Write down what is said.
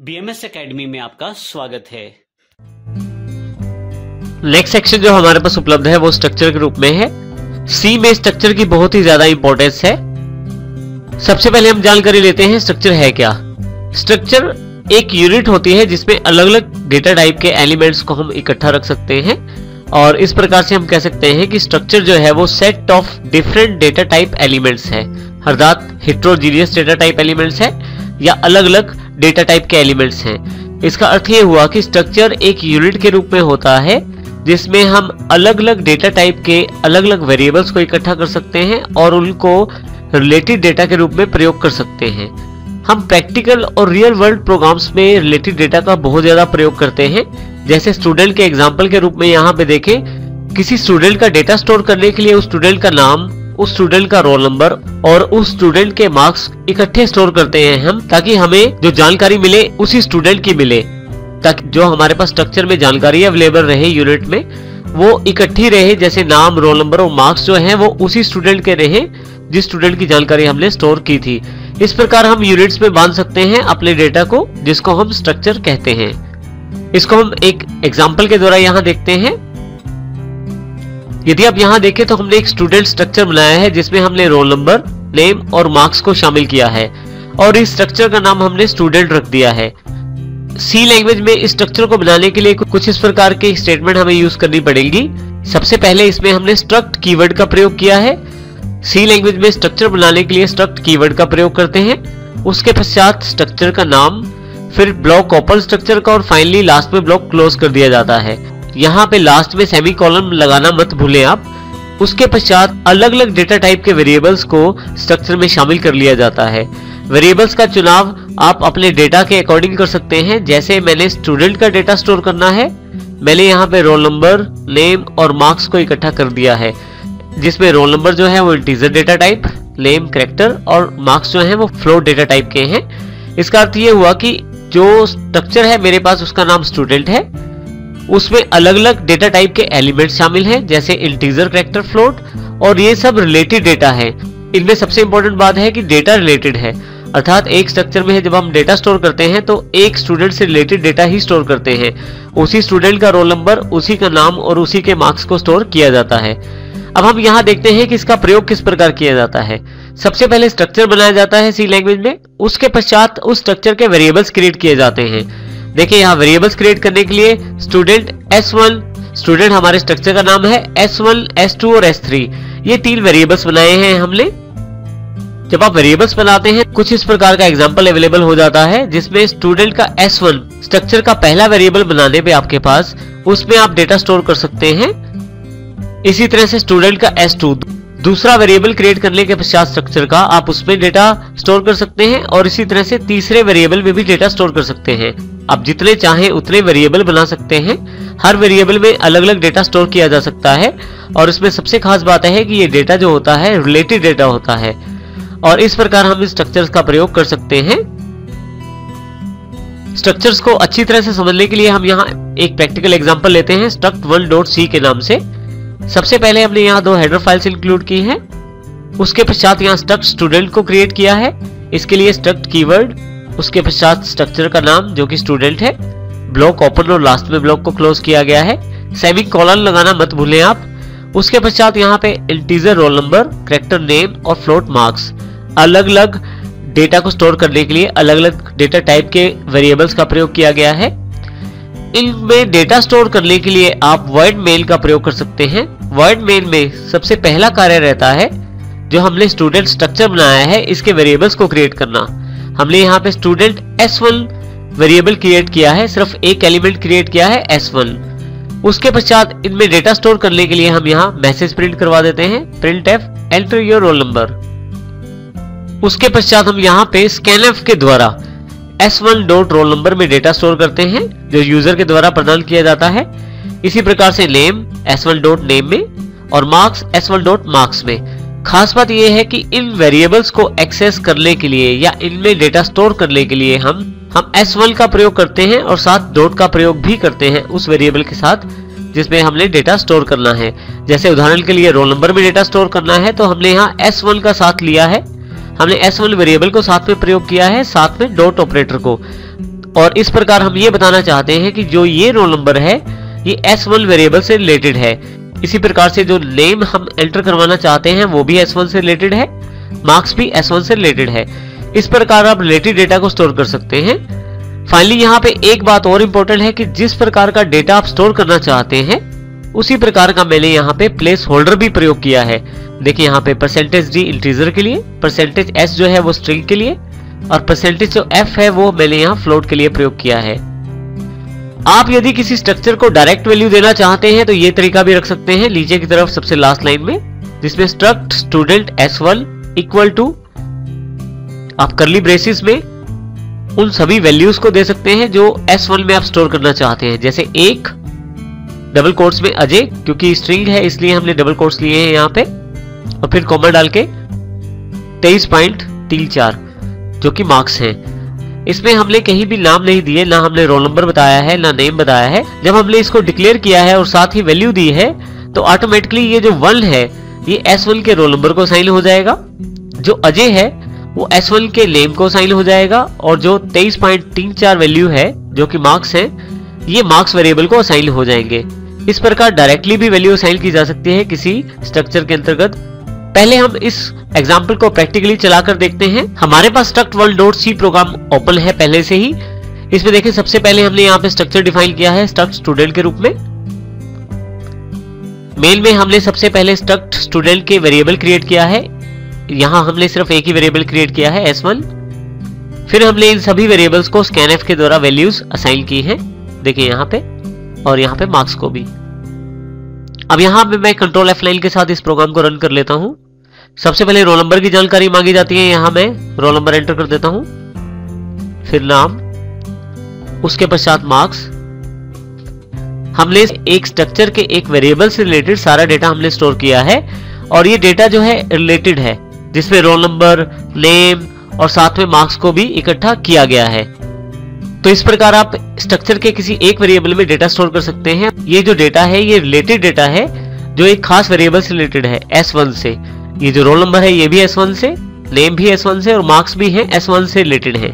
BMS academy में आपका स्वागत है। नेक्स्ट सेक्शन जो हमारे पास उपलब्ध है वो स्ट्रक्चर के रूप में है। सी में स्ट्रक्चर की बहुत ही ज्यादा इंपॉर्टेंस है। सबसे पहले हम जानकारी लेते हैं स्ट्रक्चर है क्या। स्ट्रक्चर एक यूनिट होती है जिसमें अलग अलग डेटा टाइप के एलिमेंट्स को हम इकट्ठा रख सकते हैं और इस प्रकार से हम कह सकते हैं कि स्ट्रक्चर जो है वो set of different data type elements है, अर्थात हेटेरोजीनियस डेटा टाइप एलिमेंट्स है या अलग अलग डेटा टाइप के एलिमेंट्स हैं। इसका अर्थ ये हुआ कि स्ट्रक्चर एक यूनिट के रूप में होता है जिसमें हम अलग अलग डेटा टाइप के अलग अलग वेरिएबल्स को इकट्ठा कर सकते हैं और उनको रिलेटेड डेटा के रूप में प्रयोग कर सकते हैं। हम प्रैक्टिकल और रियल वर्ल्ड प्रोग्राम्स में रिलेटेड डेटा का बहुत ज्यादा प्रयोग करते हैं। जैसे स्टूडेंट के एग्जाम्पल के रूप में यहाँ पे देखें, किसी स्टूडेंट का डेटा स्टोर करने के लिए उस स्टूडेंट का नाम, उस स्टूडेंट का रोल नंबर और उस स्टूडेंट के मार्क्स इकट्ठे स्टोर करते हैं हम, ताकि हमें जो जानकारी मिले उसी स्टूडेंट की मिले, ताकि जो हमारे पास स्ट्रक्चर में जानकारी अवेलेबल रहे यूनिट में वो इकट्ठी रहे। जैसे नाम, रोल नंबर और मार्क्स जो हैं वो उसी स्टूडेंट के रहे जिस स्टूडेंट की जानकारी हमने स्टोर की थी। इस प्रकार हम यूनिट्स में बांध सकते हैं अपने डेटा को, जिसको हम स्ट्रक्चर कहते हैं। इसको हम एक एग्जाम्पल के द्वारा यहाँ देखते हैं। यदि आप यहाँ देखें तो हमने एक स्टूडेंट स्ट्रक्चर बनाया है जिसमें हमने रोल नंबर, नेम और मार्क्स को शामिल किया है और इस स्ट्रक्चर का नाम हमने स्टूडेंट रख दिया है। सी लैंग्वेज में इस स्ट्रक्चर को बनाने के लिए कुछ इस प्रकार के स्टेटमेंट हमें यूज करनी पड़ेगी। सबसे पहले इसमें हमने स्ट्रक्ट कीवर्ड का प्रयोग किया है। सी लैंग्वेज में स्ट्रक्चर बनाने के लिए स्ट्रक्ट कीवर्ड का प्रयोग करते हैं। उसके पश्चात स्ट्रक्चर का नाम, फिर ब्लॉक ओपन स्ट्रक्चर का और फाइनली लास्ट में ब्लॉक क्लोज कर दिया जाता है। यहाँ पे लास्ट में सेमीकोलन लगाना मत भूलें आप। उसके पश्चात अलग अलग डेटा टाइप के वेरिएबल्स को स्ट्रक्चर में शामिल कर लिया जाता है। वेरिएबल्स का चुनाव आप अपने डेटा के अकॉर्डिंग कर सकते हैं। जैसे मैंने स्टूडेंट का डेटा स्टोर करना है, मैंने यहाँ पे रोल नंबर, नेम और मार्क्स को इकट्ठा कर दिया है, जिसमें रोल नंबर जो है वो integer data type, name character और मार्क्स जो है वो फ्लोट डेटा टाइप के हैं। इसका अर्थ ये हुआ कि जो स्ट्रक्चर है मेरे पास उसका नाम स्टूडेंट है, उसमें अलग अलग डेटा टाइप के एलिमेंट शामिल हैं जैसे इंटीजर, कैरेक्टर, फ्लोट और ये सब रिलेटेड डेटा है। इनमें सबसे इंपॉर्टेंट बात है कि डेटा रिलेटेड है, अर्थात एक स्ट्रक्चर में जब हम डेटा स्टोर करते हैं तो एक स्टूडेंट से रिलेटेड डेटा ही स्टोर करते हैं। उसी स्टूडेंट का रोल नंबर, उसी का नाम और उसी के मार्क्स को स्टोर किया जाता है। अब हम यहाँ देखते हैं कि इसका प्रयोग किस प्रकार किया जाता है। सबसे पहले स्ट्रक्चर बनाया जाता है सी लैंग्वेज में, उसके पश्चात उस स्ट्रक्चर के वेरिएबल्स क्रिएट किए जाते हैं। देखिए यहाँ वेरिएबल्स क्रिएट करने के लिए स्टूडेंट S1, स्टूडेंट हमारे स्ट्रक्चर का नाम है, S1, S2 और S3, ये 3 वेरिएबल्स बनाए हैं हमने। जब आप वेरिएबल्स बनाते हैं कुछ इस प्रकार का एग्जांपल अवेलेबल हो जाता है जिसमें स्टूडेंट का S1 स्ट्रक्चर का पहला वेरिएबल बनाने पे आपके पास उसमें आप डेटा स्टोर कर सकते हैं। इसी तरह से स्टूडेंट का S2 दूसरा वेरिएबल क्रिएट करने के पश्चात स्ट्रक्चर का आप उसमें डेटा स्टोर कर सकते हैं और इसी तरह से तीसरे वेरिएबल में भी डेटा स्टोर कर सकते हैं। आप जितने चाहें उतने वेरिएबल बना सकते हैं। हर वेरिएबल में अलग अलग डेटा स्टोर किया जा सकता है और इसमें सबसे खास बात है कि ये डेटा जो होता है रिलेटेड डेटा होता है और इस प्रकार हम स्ट्रक्चर्स का प्रयोग कर सकते हैं। स्ट्रक्चर्स को अच्छी तरह से समझने के लिए हम यहाँ एक प्रैक्टिकल एग्जांपल लेते हैं struct1.c के नाम से। सबसे पहले हमने यहाँ 2 हेडर फाइल्स इंक्लूड की हैं। उसके पश्चात यहाँ struct स्टूडेंट को क्रिएट किया है। इसके लिए struct कीवर्ड, उसके पश्चात स्ट्रक्चर का नाम जो कि स्टूडेंट है, ब्लॉक ओपन और लास्ट में ब्लॉक को क्लोज किया गया है। सेमीकोलन लगाना मत भूलें आप। उसके पश्चात यहाँ पे integer, roll number, character, name और फ्लोट मार्क्स, अलग अलग डेटा को स्टोर करने के लिए अलग अलग डेटा टाइप के वेरिएबल्स का प्रयोग किया गया है। इनमें डेटा स्टोर करने के लिए आप वॉइड मेन का प्रयोग कर सकते हैं। वॉइड मेन में सबसे पहला कार्य रहता है जो हमने स्टूडेंट स्ट्रक्चर बनाया है इसके वेरिएबल्स को क्रिएट करना। हमने यहाँ पे स्टूडेंट S1 वेरिएबल क्रिएट किया है, सिर्फ एक एलिमेंट क्रिएट किया है S1। उसके पश्चात इनमें डेटा स्टोर करने के लिए हम यहाँ मैसेज प्रिंट करवा देते हैं, printf enter your roll number. उसके पश्चात हम यहाँ पे scanf के द्वारा S1 डॉट रोल नंबर में डेटा स्टोर करते हैं जो यूजर के द्वारा प्रदान किया जाता है। इसी प्रकार से नेम S1 डॉट नेम में और मार्क्स S1 डॉट मार्क्स में। खास बात यह है कि इन वेरिएबल्स को एक्सेस करने के लिए या इनमें डेटा स्टोर करने के लिए हम S1 का प्रयोग करते हैं और साथ डॉट का प्रयोग भी करते हैं उस वेरिएबल के साथ जिसमें हमने डेटा स्टोर करना है। जैसे उदाहरण के लिए रोल नंबर में डेटा स्टोर करना है तो हमने यहाँ S1 का साथ लिया है, हमने S1 वेरिएबल को साथ में प्रयोग किया है, साथ में डॉट ऑपरेटर को। और इस प्रकार हम ये बताना चाहते हैं कि जो ये रोल नंबर है ये S1 वेरिएबल से रिलेटेड है। इसी प्रकार से जो नेम हम एंटर करवाना चाहते हैं वो भी S1 से रिलेटेड है, मार्क्स भी S1 से रिलेटेड है। इस प्रकार आप रिलेटेड डेटा को स्टोर कर सकते हैं। फाइनली यहाँ पे एक बात और इम्पोर्टेंट है कि जिस प्रकार का डेटा आप स्टोर करना चाहते हैं उसी प्रकार का मैंने यहाँ पे प्लेस होल्डर भी प्रयोग किया है। देखिए यहाँ पे %d इंटीजर के लिए, %s जो है वो स्ट्रिंग के लिए, और % जो f है वो मैंने यहाँ फ्लोट के लिए प्रयोग किया है। आप यदि किसी स्ट्रक्चर को डायरेक्ट वैल्यू देना चाहते हैं तो ये तरीका भी रख सकते हैं, नीचे की तरफ सबसे लास्ट लाइन में, जिसमें struct student s1 equal to, आप करली ब्रेसिस में उन सभी वैल्यूज को दे सकते हैं जो S1 में आप स्टोर करना चाहते हैं। जैसे एक डबल कोट्स में अजय, क्योंकि स्ट्रिंग है इसलिए हमने डबल कोट्स लिए हैं यहाँ पे, और फिर कॉमा डाल के 23.34 जो कि मार्क्स हैं। इसमें हमने कहीं भी नाम नहीं दिए, ना हमने रोल नंबर बताया है ना नेम बताया है। जब हमने इसको डिक्लेयर किया है और साथ ही वैल्यू दी है तो ऑटोमेटिकली ये जो 1 है ये S1 के रोल नंबर को असाइन हो जाएगा, जो अजय है वो S1 के नेम को असाइन हो जाएगा, और जो 23.34 वैल्यू है जो कि मार्क्स है ये मार्क्स वेरिएबल को असाइन हो जाएंगे। इस प्रकार डायरेक्टली भी वैल्यू असाइन की जा सकती है किसी स्ट्रक्चर के अंतर्गत। पहले हम इस एग्जाम्पल को प्रैक्टिकली चलाकर देखते हैं। हमारे पास struct1.c प्रोग्राम ओपन है पहले से ही। इसमें देखिए सबसे पहले हमने यहाँ पे स्ट्रक्चर डिफाइन किया है struct स्टूडेंट के रूप में। मेन में हमने सबसे पहले struct स्टूडेंट के वेरिएबल क्रिएट किया है। यहाँ हमने सिर्फ एक ही वेरिएबल क्रिएट किया है S1। फिर हमने इन सभी वेरिएबल्स को scanf के द्वारा वैल्यूज असाइन की है, देखिए यहाँ पे, और यहाँ पे मार्क्स को भी। अब यहाँ पे मैं कंट्रोल F9 के साथ इस प्रोग्राम को रन कर लेता हूँ। सबसे पहले रोल नंबर की जानकारी मांगी जाती है, यहाँ मैं रोल नंबर एंटर कर देता हूँ, फिर नाम, उसके पश्चात मार्क्स। हमने एक स्ट्रक्चर के एक वेरिएबल से रिलेटेड सारा डेटा हमने स्टोर किया है, और ये डेटा जो है रिलेटेड है, जिसमें रोल नंबर, नेम और साथ में मार्क्स को भी इकट्ठा किया गया है। तो इस प्रकार आप स्ट्रक्चर के किसी एक वेरिएबल में डेटा स्टोर कर सकते हैं। ये जो डेटा है ये रिलेटेड डेटा है जो एक खास वेरिएबल से रिलेटेड है S1 से। ये जो रोल नंबर है ये भी S1 से, नेम भी S1 से, और मार्क्स भी है S1 से रिलेटेड है।